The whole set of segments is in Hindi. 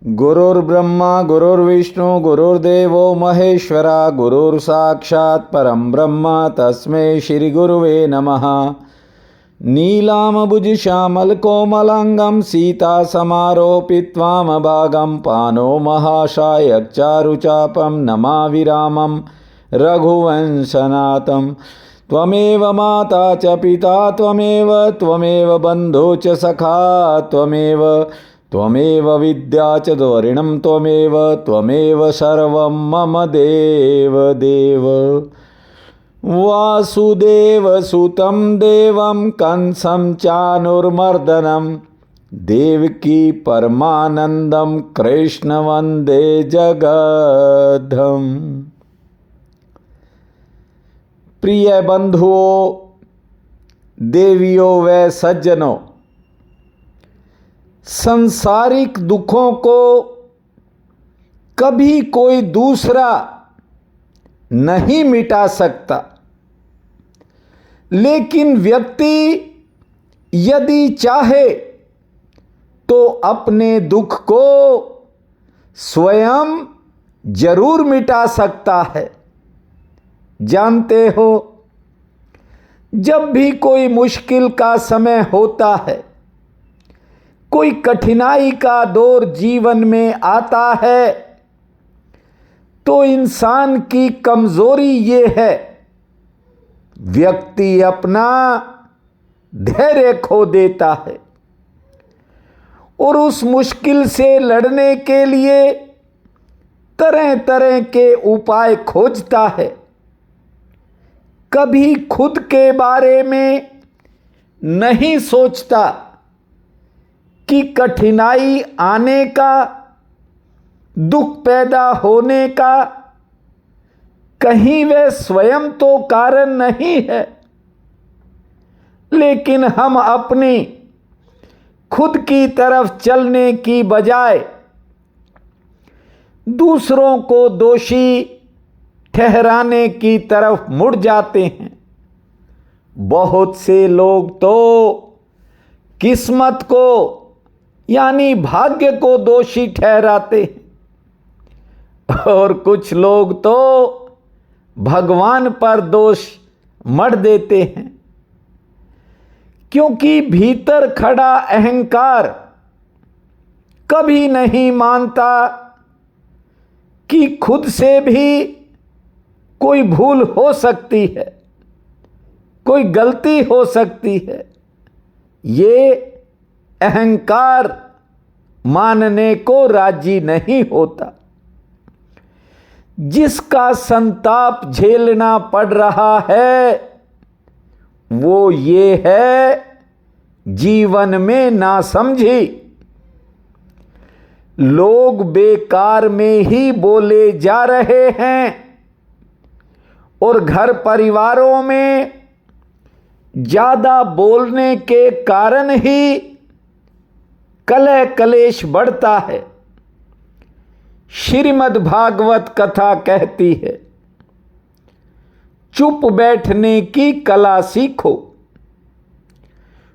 गुरुर्ब्रह्मा गुरुर्विष्णु गुरुर्देवो महेश्वरा गुरुर्साक्षात् परं ब्रह्म तस्मै श्री गुरुवे नमः। नीलाम्बुजश्यामलकोमलाङ्गं सीतासमारोपित्वामभागं पानो महाशायचारुचापं नमामि रामं रघुवंशनाथं। त्वमेव माता च पिता त्वमेव बन्धु च सखा त्वमेव विद्या च द्वरिणं त्वमेव सर्वं मम देव। वासुदेवसुतं देवं कंसं चानुर्मर्दनं देवकी परमानन्दं कृष्ण वन्दे जगद्धाम। प्रिय बंधुओं, देवियों व सज्जनों, संसारिक दुखों को कभी कोई दूसरा नहीं मिटा सकता, लेकिन व्यक्ति यदि चाहे तो अपने दुख को स्वयं जरूर मिटा सकता है। जानते हो, जब भी कोई मुश्किल का समय होता है, कोई कठिनाई का दौर जीवन में आता है, तो इंसान की कमजोरी ये है, व्यक्ति अपना धैर्य खो देता है और उस मुश्किल से लड़ने के लिए तरह तरह के उपाय खोजता है। कभी खुद के बारे में नहीं सोचता कि कठिनाई आने का, दुख पैदा होने का कहीं वह स्वयं तो कारण नहीं है, लेकिन हम अपनी खुद की तरफ चलने की बजाय दूसरों को दोषी ठहराने की तरफ मुड़ जाते हैं। बहुत से लोग तो किस्मत को यानी भाग्य को दोषी ठहराते हैं और कुछ लोग तो भगवान पर दोष मढ़ देते हैं, क्योंकि भीतर खड़ा अहंकार कभी नहीं मानता कि खुद से भी कोई भूल हो सकती है, कोई गलती हो सकती है। ये अहंकार मानने को राजी नहीं होता। जिसका संताप झेलना पड़ रहा है वो ये है, जीवन में नासमझी। लोग बेकार में ही बोले जा रहे हैं और घर परिवारों में ज्यादा बोलने के कारण ही कलह कलेश बढ़ता है। श्रीमद् भागवत कथा कहती है, चुप बैठने की कला सीखो।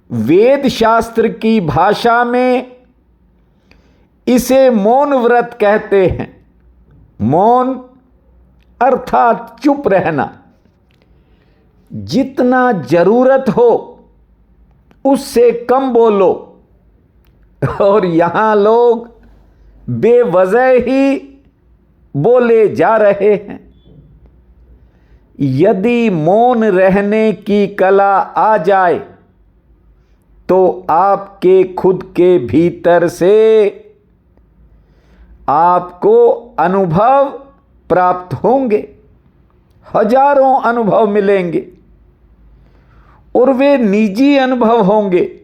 वेद शास्त्र की भाषा में इसे मौन व्रत कहते हैं। मौन अर्थात चुप रहना। जितना जरूरत हो उससे कम बोलो, और यहां लोग बेवजह ही बोले जा रहे हैं। यदि मौन रहने की कला आ जाए तो आपके खुद के भीतर से आपको अनुभव प्राप्त होंगे, हजारों अनुभव मिलेंगे और वे निजी अनुभव होंगे।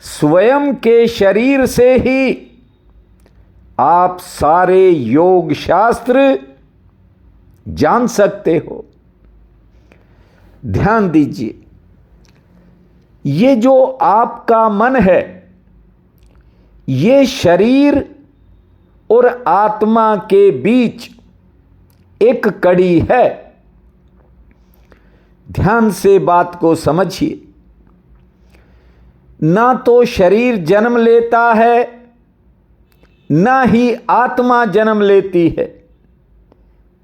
स्वयं के शरीर से ही आप सारे योग शास्त्र जान सकते हो। ध्यान दीजिए, ये जो आपका मन है, ये शरीर और आत्मा के बीच एक कड़ी है। ध्यान से बात को समझिए। ना तो शरीर जन्म लेता है ना ही आत्मा जन्म लेती है।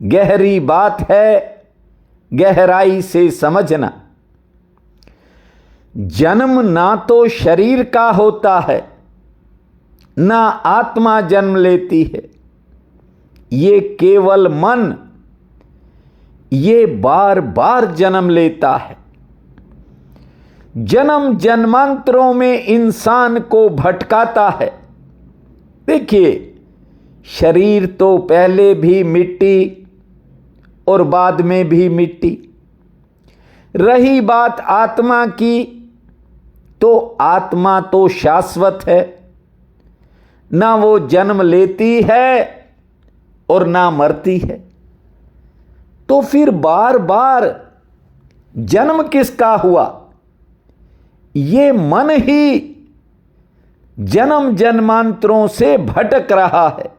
गहरी बात है, गहराई से समझना। जन्म ना तो शरीर का होता है, ना आत्मा जन्म लेती है। ये केवल मन, ये बार बार जन्म लेता है। जन्म जन्मांतरों में इंसान को भटकाता है। देखिए, शरीर तो पहले भी मिट्टी और बाद में भी मिट्टी। रही बात आत्मा की, तो आत्मा तो शाश्वत है, ना वो जन्म लेती है और ना मरती है। तो फिर बार बार जन्म किसका हुआ? ये मन ही जन्म जन्मांतरों से भटक रहा है।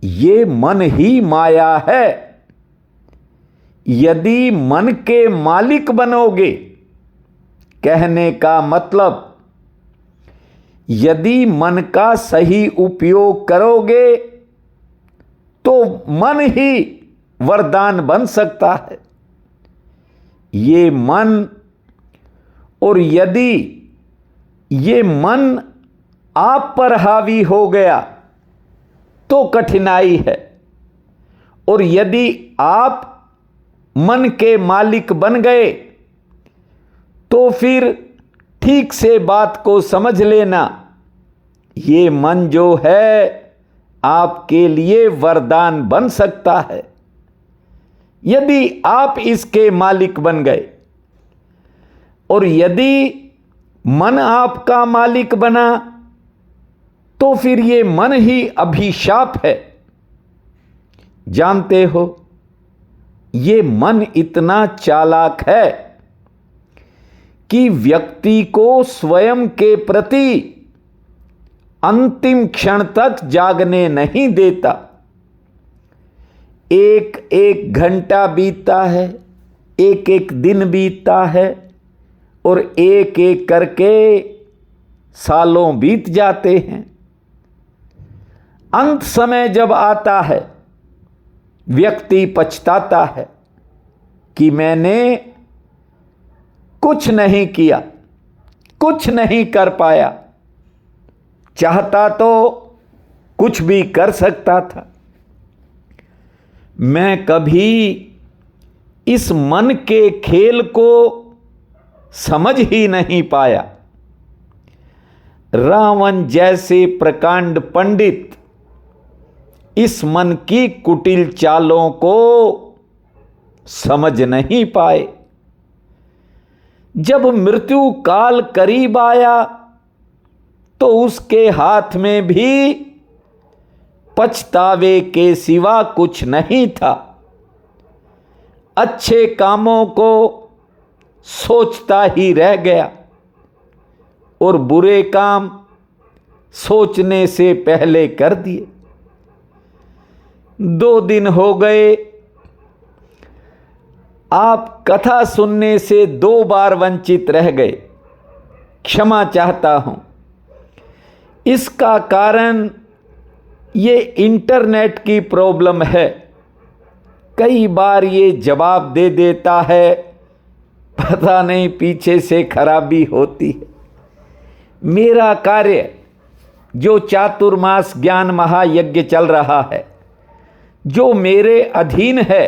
ये मन ही माया है। यदि मन के मालिक बनोगे, कहने का मतलब यदि मन का सही उपयोग करोगे तो मन ही वरदान बन सकता है। ये मन, और यदि ये मन आप पर हावी हो गया तो कठिनाई है, और यदि आप मन के मालिक बन गए तो फिर ठीक से बात को समझ लेना, ये मन जो है आपके लिए वरदान बन सकता है यदि आप इसके मालिक बन गए। और यदि मन आपका मालिक बना तो फिर ये मन ही अभिशाप है। जानते हो, ये मन इतना चालाक है कि व्यक्ति को स्वयं के प्रति अंतिम क्षण तक जागने नहीं देता। एक एक घंटा बीतता है, एक एक दिन बीतता है, और एक एक करके सालों बीत जाते हैं। अंत समय जब आता है, व्यक्ति पछताता है कि मैंने कुछ नहीं किया, कुछ नहीं कर पाया। चाहता तो कुछ भी कर सकता था। मैं कभी इस मन के खेल को समझ ही नहीं पाया। रावण जैसे प्रकांड पंडित इस मन की कुटिल चालों को समझ नहीं पाए। जब मृत्यु काल करीब आया तो उसके हाथ में भी पछतावे के सिवा कुछ नहीं था। अच्छे कामों को सोचता ही रह गया और बुरे काम सोचने से पहले कर दिए। 2 दिन हो गए, आप कथा सुनने से 2 बार वंचित रह गए। क्षमा चाहता हूं। इसका कारण ये इंटरनेट की प्रॉब्लम है। कई बार ये जवाब दे देता है, पता नहीं पीछे से खराबी होती है। मेरा कार्य जो चातुर्मास ज्ञान महायज्ञ चल रहा है, जो मेरे अधीन है,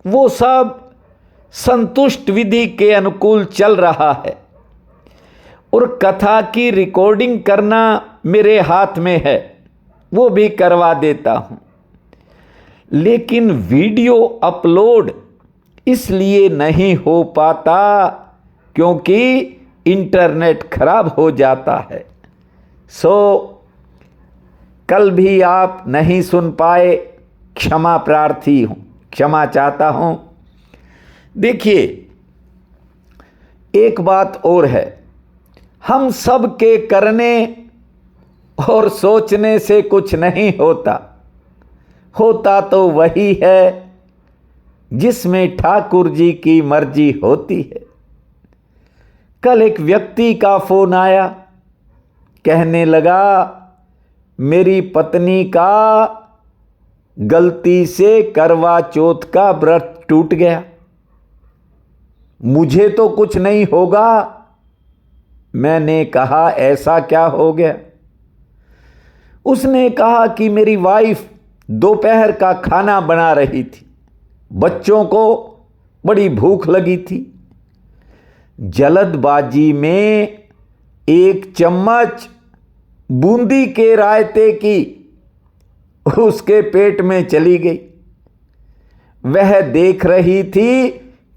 वो सब संतुष्ट विधि के अनुकूल चल रहा है, और कथा की रिकॉर्डिंग करना मेरे हाथ में है, वो भी करवा देता हूं। लेकिन वीडियो अपलोड इसलिए नहीं हो पाता क्योंकि इंटरनेट खराब हो जाता है। सो कल भी आप नहीं सुन पाए, क्षमा प्रार्थी हूं, क्षमा चाहता हूं। देखिए, एक बात और है, हम सब के करने और सोचने से कुछ नहीं होता। होता तो वही है जिसमें ठाकुर जी की मर्जी होती है। कल एक व्यक्ति का फोन आया, कहने लगा मेरी पत्नी का गलती से करवा चौथ का व्रत टूट गया, मुझे तो कुछ नहीं होगा। मैंने कहा ऐसा क्या हो गया? उसने कहा कि मेरी वाइफ दोपहर का खाना बना रही थी, बच्चों को बड़ी भूख लगी थी, जल्दबाजी में एक चम्मच बूंदी के रायते की उसके पेट में चली गई। वह देख रही थी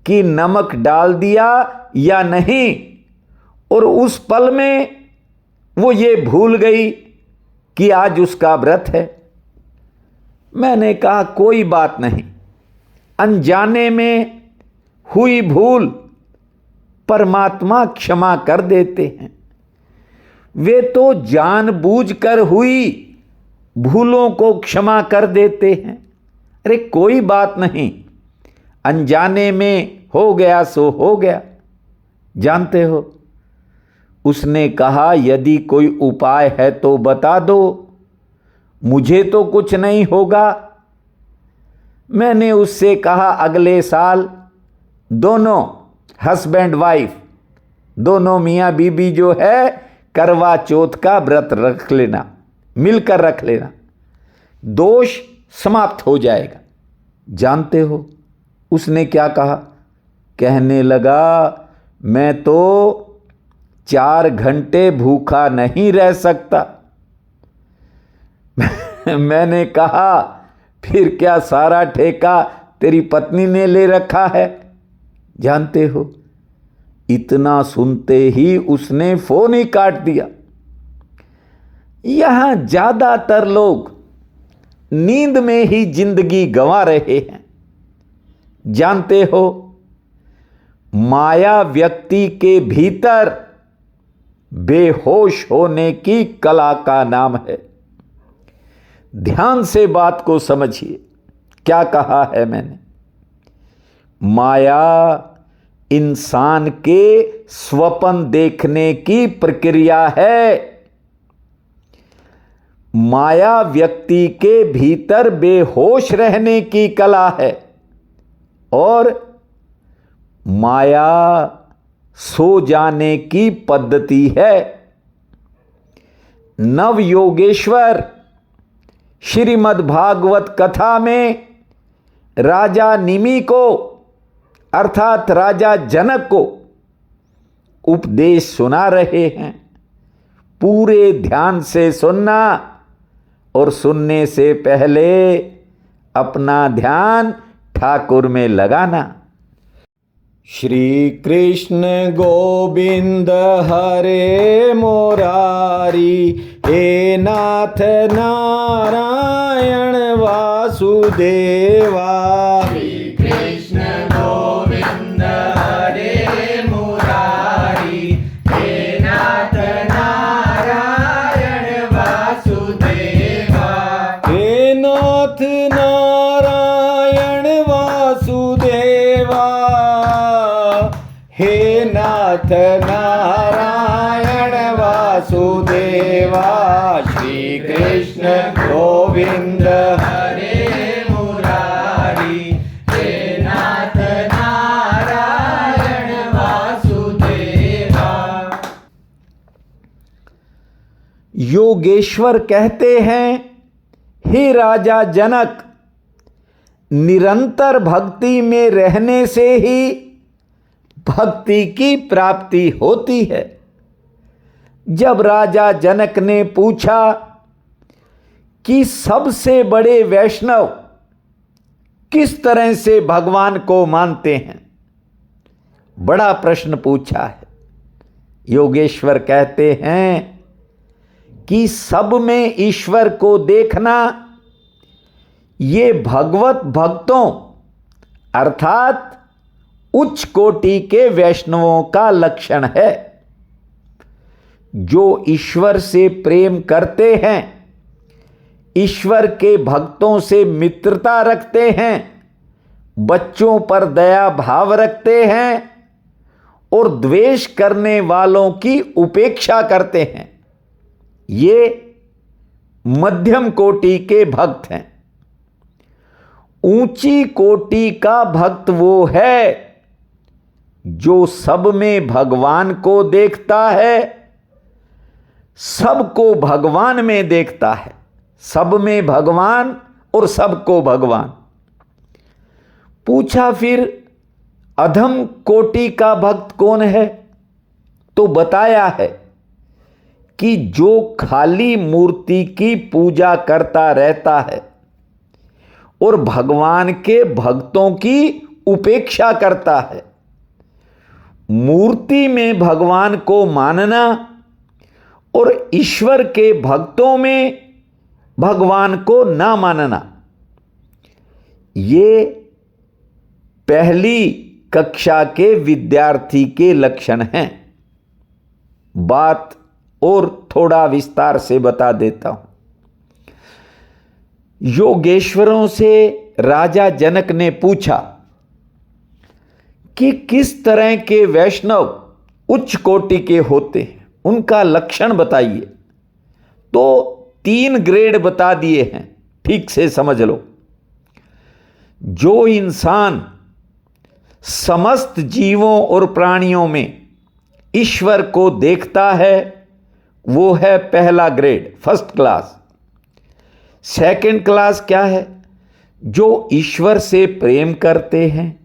कि नमक डाल दिया या नहीं, और उस पल में वो ये भूल गई कि आज उसका व्रत है। मैंने कहा कोई बात नहीं, अनजाने में हुई भूल परमात्मा क्षमा कर देते हैं। वे तो जानबूझकर हुई भूलों को क्षमा कर देते हैं। अरे कोई बात नहीं, अनजाने में हो गया सो हो गया। जानते हो, उसने कहा यदि कोई उपाय है तो बता दो, मुझे तो कुछ नहीं होगा। मैंने उससे कहा अगले साल दोनों हस्बैंड वाइफ, दोनों मियाँ बीबी जो है, करवा चौथ का व्रत रख लेना, मिलकर रख लेना, दोष समाप्त हो जाएगा। जानते हो उसने क्या कहा? कहने लगा मैं तो 4 घंटे भूखा नहीं रह सकता। मैंने कहा फिर क्या सारा ठेका तेरी पत्नी ने ले रखा है? जानते हो, इतना सुनते ही उसने फोन ही काट दिया। यहां ज्यादातर लोग नींद में ही जिंदगी गंवा रहे हैं। जानते हो, माया व्यक्ति के भीतर बेहोश होने की कला का नाम है। ध्यान से बात को समझिए, क्या कहा है मैंने? माया इंसान के स्वप्न देखने की प्रक्रिया है। माया व्यक्ति के भीतर बेहोश रहने की कला है, और माया सो जाने की पद्धति है। नव योगेश्वर श्रीमद् भागवत कथा में राजा निमि को अर्थात राजा जनक को उपदेश सुना रहे हैं। पूरे ध्यान से सुनना, और सुनने से पहले अपना ध्यान ठाकुर में लगाना। श्री कृष्ण गोविंद हरे मुरारी, हे नाथ नारायण वासुदेवा। श्री कृष्ण गोविंद हरे मुरारी, हे नाथ नारायण वासुदेवा। हे नाथ नारायण वासुदेवा, हे नाथ नारायण वासुदेवा। श्री कृष्ण गोविंद हरे मुरारी, हे नाथ नारायण वासुदेवा। योगेश्वर कहते हैं, हे राजा जनक, निरंतर भक्ति में रहने से ही भक्ति की प्राप्ति होती है। जब राजा जनक ने पूछा कि सबसे बड़े वैष्णव किस तरह से भगवान को मानते हैं, बड़ा प्रश्न पूछा है। योगेश्वर कहते हैं कि सब में ईश्वर को देखना ये भगवत भक्तों अर्थात उच्च कोटि के वैष्णवों का लक्षण है। जो ईश्वर से प्रेम करते हैं, ईश्वर के भक्तों से मित्रता रखते हैं, बच्चों पर दया भाव रखते हैं और द्वेष करने वालों की उपेक्षा करते हैं, ये मध्यम कोटि के भक्त हैं। ऊंची कोटि का भक्त वो है जो सब में भगवान को देखता है, सबको भगवान में देखता है। सब में भगवान और सबको भगवान। पूछा फिर अधम कोटि का भक्त कौन है? तो बताया है कि जो खाली मूर्ति की पूजा करता रहता है और भगवान के भक्तों की उपेक्षा करता है। मूर्ति में भगवान को मानना और ईश्वर के भक्तों में भगवान को ना मानना, ये पहली कक्षा के विद्यार्थी के लक्षण हैं। बात और थोड़ा विस्तार से बता देता हूं। योगेश्वरों से राजा जनक ने पूछा कि किस तरह के वैष्णव उच्च कोटि के होते हैं, उनका लक्षण बताइए। तो 3 ग्रेड बता दिए हैं, ठीक से समझ लो। जो इंसान समस्त जीवों और प्राणियों में ईश्वर को देखता है वो है पहला grade, first class. Second class क्या है? जो ईश्वर से प्रेम करते हैं,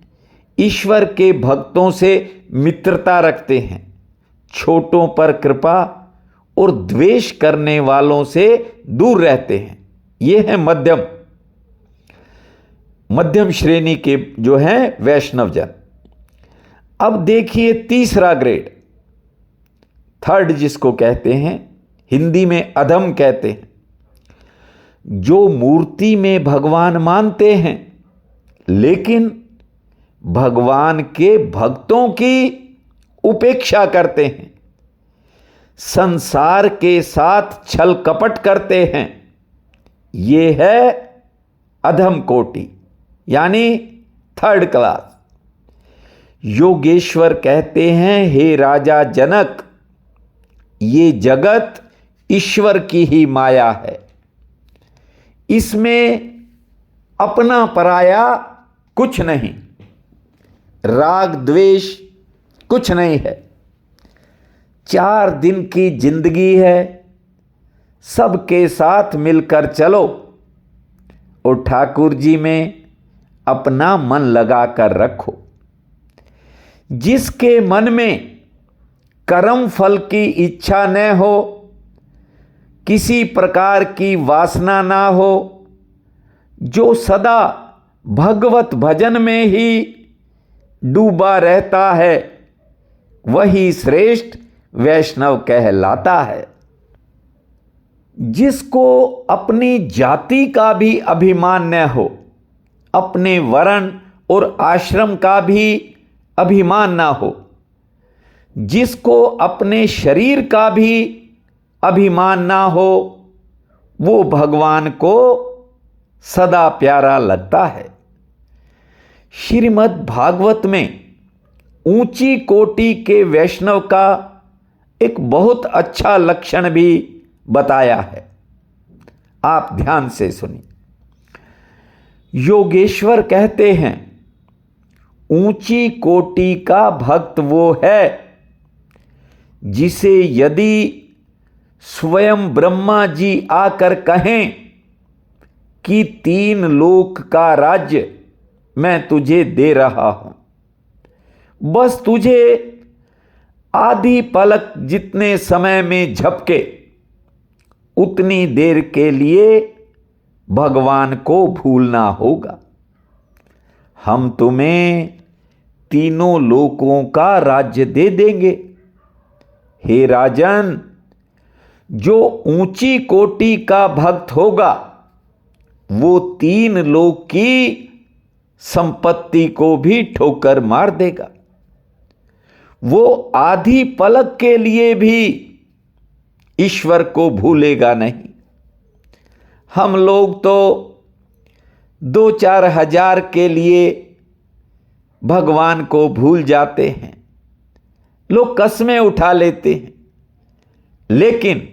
ईश्वर के भक्तों से मित्रता रखते हैं, छोटों पर कृपा और द्वेष करने वालों से दूर रहते हैं, ये है मध्यम श्रेणी के जो हैं वैष्णव जन। अब देखिए तीसरा ग्रेड, थर्ड जिसको कहते हैं, हिंदी में अधम कहते हैं। जो मूर्ति में भगवान मानते हैं लेकिन भगवान के भक्तों की उपेक्षा करते हैं, संसार के साथ छल कपट करते हैं, ये है अधम कोटि यानी थर्ड क्लास। योगेश्वर कहते हैं, हे राजा जनक, ये जगत ईश्वर की ही माया है, इसमें अपना पराया कुछ नहीं, राग द्वेष कुछ नहीं है। 4 दिन की जिंदगी है, सबके साथ मिलकर चलो और ठाकुर जी में अपना मन लगा कर रखो। जिसके मन में कर्म फल की इच्छा न हो, किसी प्रकार की वासना ना हो, जो सदा भगवत भजन में ही डूबा रहता है, वही श्रेष्ठ वैष्णव कहलाता है। जिसको अपनी जाति का भी अभिमान न हो, अपने वर्ण और आश्रम का भी अभिमान ना हो, जिसको अपने शरीर का भी अभिमान ना हो, वो भगवान को सदा प्यारा लगता है। श्रीमद् भागवत में ऊंची कोटि के वैष्णव का एक बहुत अच्छा लक्षण भी बताया है, आप ध्यान से सुनिए। योगेश्वर कहते हैं, ऊंची कोटि का भक्त वो है जिसे यदि स्वयं ब्रह्मा जी आकर कहें कि 3 लोक का राज्य मैं तुझे दे रहा हूं, बस तुझे आधी पलक जितने समय में झपके उतनी देर के लिए भगवान को भूलना होगा। हम तुम्हें 3 लोकों का राज्य दे देंगे। हे राजन, जो ऊंची कोटि का भक्त होगा वो 3 लोक की संपत्ति को भी ठोकर मार देगा। वो आधी पलक के लिए भी ईश्वर को भूलेगा नहीं। हम लोग तो 2-4 हजार के लिए भगवान को भूल जाते हैं, लोग कस्में उठा लेते हैं, लेकिन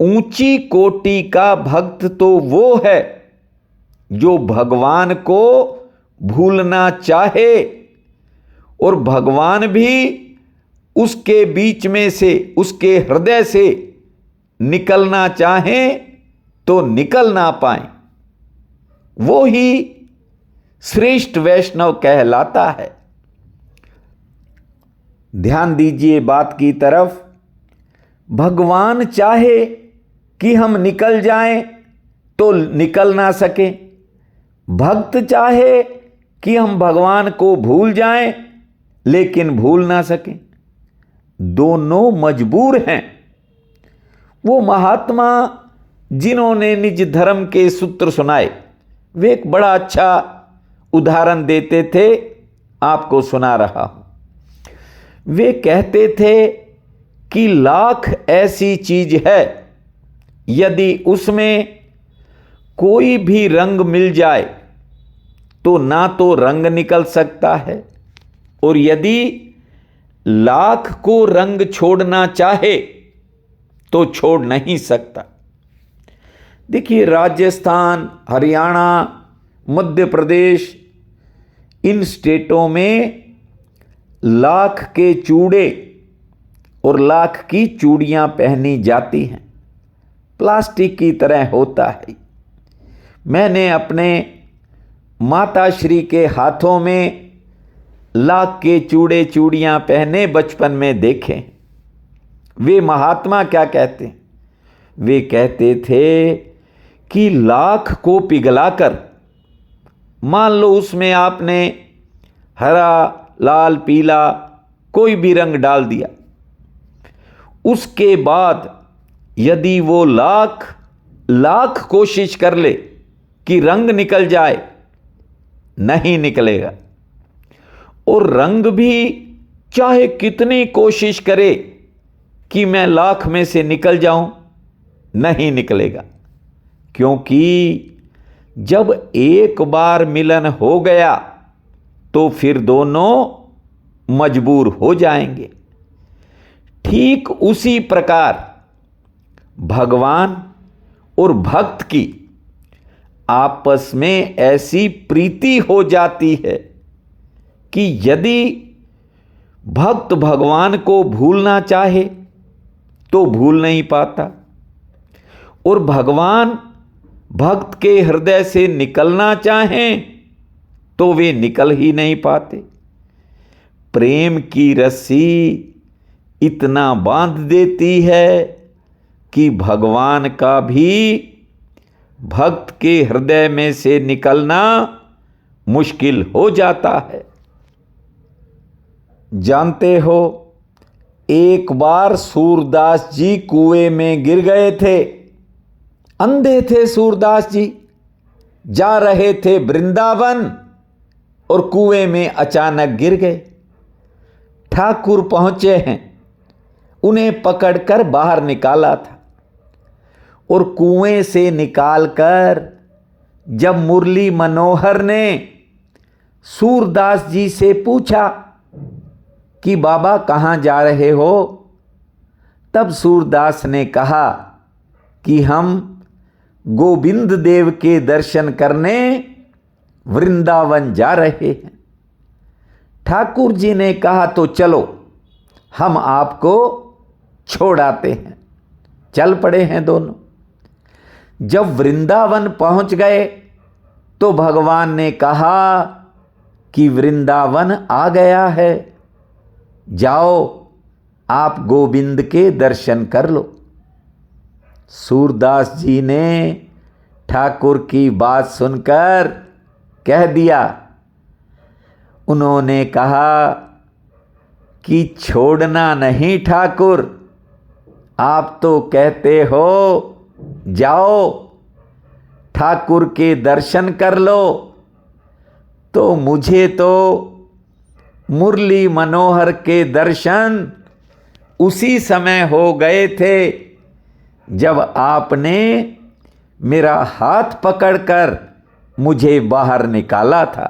ऊंची कोटि का भक्त तो वो है जो भगवान को भूलना चाहे और भगवान भी उसके बीच में से, उसके हृदय से निकलना चाहें तो निकल ना पाए, वो ही श्रेष्ठ वैष्णव कहलाता है। ध्यान दीजिए बात की तरफ। भगवान चाहे कि हम निकल जाएं तो निकल ना सके, भक्त चाहे कि हम भगवान को भूल जाएं लेकिन भूल ना सकें, दोनों मजबूर हैं। वो महात्मा जिन्होंने निज धर्म के सूत्र सुनाए, वे एक बड़ा अच्छा उदाहरण देते थे, आपको सुना रहा हूं। वे कहते थे कि लाख ऐसी चीज है, यदि उसमें कोई भी रंग मिल जाए तो ना तो रंग निकल सकता है, और यदि लाख को रंग छोड़ना चाहे तो छोड़ नहीं सकता। देखिए, राजस्थान, हरियाणा, मध्य प्रदेश, इन स्टेटों में लाख के चूड़े और लाख की चूड़ियां पहनी जाती हैं, प्लास्टिक की तरह होता है। मैंने अपने माताश्री के हाथों में लाख के चूड़े चूड़ियां पहने बचपन में देखे। वे महात्मा क्या कहते हैं? वे कहते थे कि लाख को पिघलाकर, मान लो उसमें आपने हरा, लाल, पीला कोई भी रंग डाल दिया, उसके बाद यदि वो लाख कोशिश कर ले कि रंग निकल जाए, नहीं निकलेगा। और रंग भी चाहे कितनी कोशिश करे कि मैं लाख में से निकल जाऊं, नहीं निकलेगा। क्योंकि जब एक बार मिलन हो गया तो फिर दोनों मजबूर हो जाएंगे। ठीक उसी प्रकार भगवान और भक्त की आपस में ऐसी प्रीति हो जाती है कि यदि भक्त भगवान को भूलना चाहे तो भूल नहीं पाता, और भगवान भक्त के हृदय से निकलना चाहें तो वे निकल ही नहीं पाते। प्रेम की रस्सी इतना बांध देती है कि भगवान का भी भक्त के हृदय में से निकलना मुश्किल हो जाता है। जानते हो, एक बार सूरदास जी कुएं में गिर गए थे। अंधे थे सूरदास जी, जा रहे थे वृंदावन और कुएं में अचानक गिर गए। ठाकुर पहुंचे हैं, उन्हें पकड़कर बाहर निकाला था, और कुएं से निकालकर जब मुरली मनोहर ने सूरदास जी से पूछा कि बाबा कहाँ जा रहे हो, तब सूरदास ने कहा कि हम गोविंद देव के दर्शन करने वृंदावन जा रहे हैं। ठाकुर जी ने कहा तो चलो, हम आपको छोड़ाते हैं। चल पड़े हैं दोनों। जब वृंदावन पहुंच गए तो भगवान ने कहा कि वृंदावन आ गया है, जाओ आप गोविंद के दर्शन कर लो। सूरदास जी ने ठाकुर की बात सुनकर कह दिया, उन्होंने कहा कि छोड़ना नहीं ठाकुर, आप तो कहते हो जाओ ठाकुर के दर्शन कर लो, तो मुझे तो मुरली मनोहर के दर्शन उसी समय हो गए थे जब आपने मेरा हाथ पकड़कर मुझे बाहर निकाला था।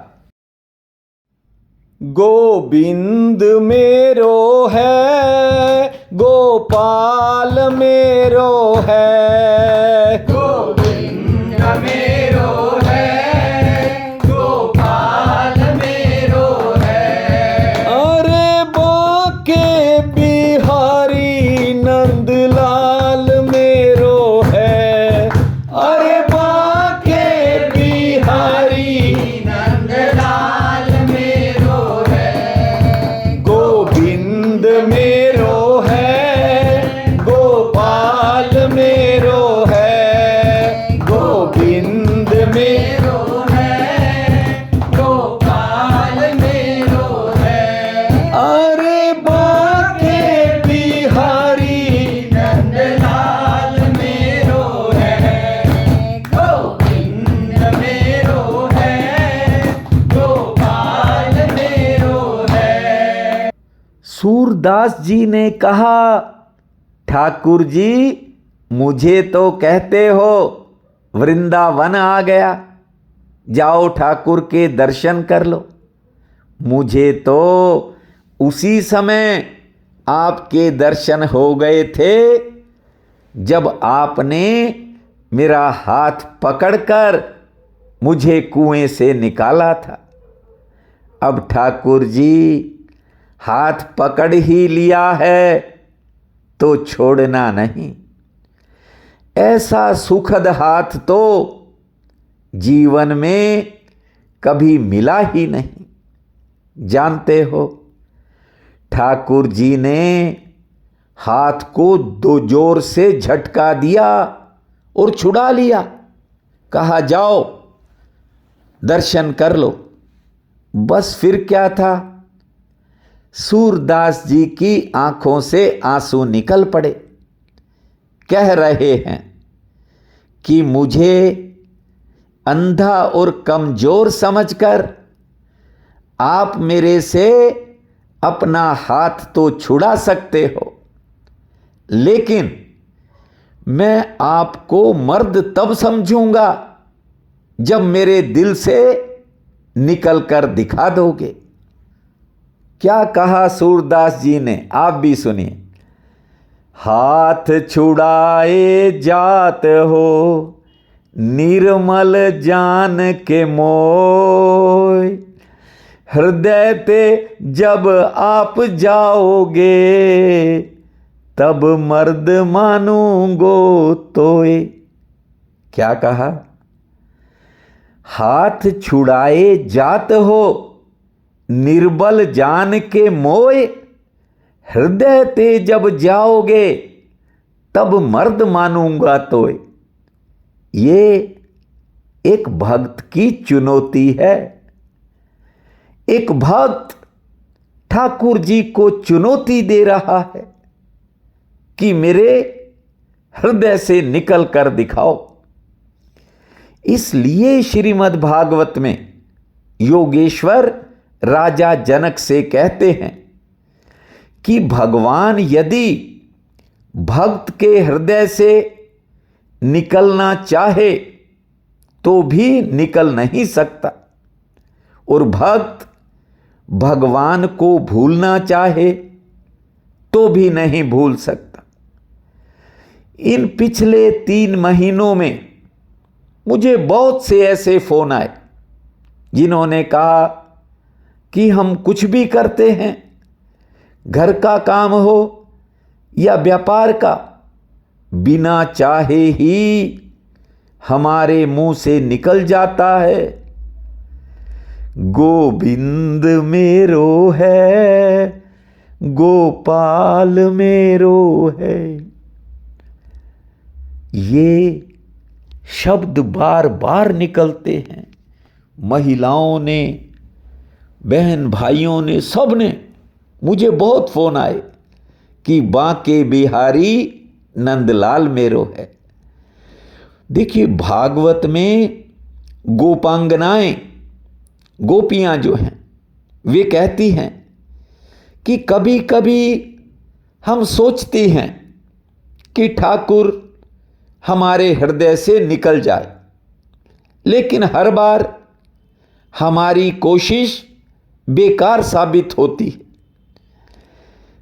गोविंद मेरो है गोपाल मेरो है। गोविंद मेरो है, गोपाल मेरो है। अरे बाके बिहारी नंदलाल मेरो है। अरे बाके बिहारी नंदलाल मेरो है। गोविंद मेरो है, गोपाल मेरो है। गोविंद मेरो मेरो है, गोपाल मेरो है। अरे बाके बिहारी नंदलाल मेरो है, गोविंद मेरो है, गोपाल मेरो है। सूरदास जी ने कहा, ठाकुर जी मुझे तो कहते हो वृंदावन आ गया, जाओ ठाकुर के दर्शन कर लो। मुझे तो उसी समय आपके दर्शन हो गए थे जब आपने मेरा हाथ पकड़कर मुझे कुएं से निकाला था। अब ठाकुर जी हाथ पकड़ ही लिया है तो छोड़ना नहीं। ऐसा सुखद हाथ तो जीवन में कभी मिला ही नहीं। जानते हो, ठाकुर जी ने हाथ को दो जोर से झटका दिया और छुड़ा लिया। कहा जाओ दर्शन कर लो। बस फिर क्या था, सूरदास जी की आंखों से आंसू निकल पड़े। कह रहे हैं कि मुझे अंधा और कमजोर समझकर आप मेरे से अपना हाथ तो छुड़ा सकते हो, लेकिन मैं आपको मर्द तब समझूंगा जब मेरे दिल से निकल कर दिखा दोगे। क्या कहा सूरदास जी ने, आप भी सुनिए। हाथ छुड़ाए जात हो निर्मल जान के मोय, हृदय ते जब आप जाओगे तब मर्द मानूंगो तोय। क्या कहा, हाथ छुड़ाए जात हो निर्बल जान के मोय, हृदय ते जब जाओगे तब मर्द मानूंगा तोय। ये एक भक्त की चुनौती है। एक भक्त ठाकुर जी को चुनौती दे रहा है कि मेरे हृदय से निकल कर दिखाओ। इसलिए श्रीमद् भागवत में योगेश्वर राजा जनक से कहते हैं कि भगवान यदि भक्त के हृदय से निकलना चाहे तो भी निकल नहीं सकता, और भक्त भगवान को भूलना चाहे तो भी नहीं भूल सकता। इन पिछले 3 महीनों में मुझे बहुत से ऐसे फोन आए जिन्होंने कहा कि हम कुछ भी करते हैं, घर का काम हो या व्यापार का, बिना चाहे ही हमारे मुंह से निकल जाता है, गोविंद मेरो है, गोपाल मेरो है। ये शब्द बार बार निकलते हैं। महिलाओं ने, बहन भाइयों ने, सब ने, मुझे बहुत फोन आए कि बांके बिहारी नंदलाल मेरो है। देखिए, भागवत में गोपांगनाएं, गोपियां जो हैं, वे कहती हैं कि कभी कभी हम सोचती हैं कि ठाकुर हमारे हृदय से निकल जाए, लेकिन हर बार हमारी कोशिश बेकार साबित होती है।